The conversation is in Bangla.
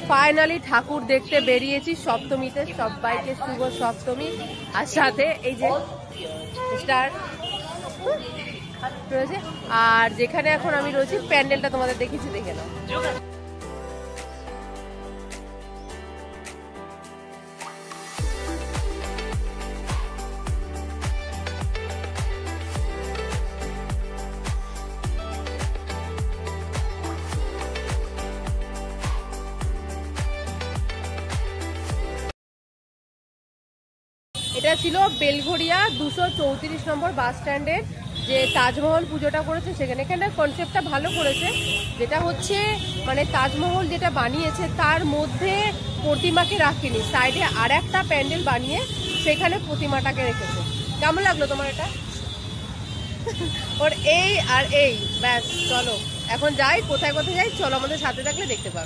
ফাইনালি ঠাকুর দেখতে বেরিয়েছি সপ্তমীতে। সবাইকে শুভ সপ্তমী। আর সাথে এই যে স্টার রয়েছে। আর যেখানে এখন আমি রয়েছি প্যান্ডেলটা তোমাদের দেখিয়েছি, দেখে নাও। এটা ছিল বেলঘরিয়া 234 নম্বর বাস স্ট্যান্ডের যে তাজমহল পুজোটা করেছে সেখানে। এখানে কনসেপ্টটা ভালো করেছে, যেটা হচ্ছে মানে তাজমহল যেটা বানিয়েছে তার মধ্যে প্রতিমাকে রাখেনি, সাইডে আর একটা প্যান্ডেল বানিয়ে সেখানে প্রতিমাটাকে রেখেছে। কেমন লাগলো তোমার এটা? ওর এই আর এই ব্যাস। চলো এখন যাই, কোথায় কোথায় যাই চলো, আমাদের সাথে থাকলে দেখতে পাবো।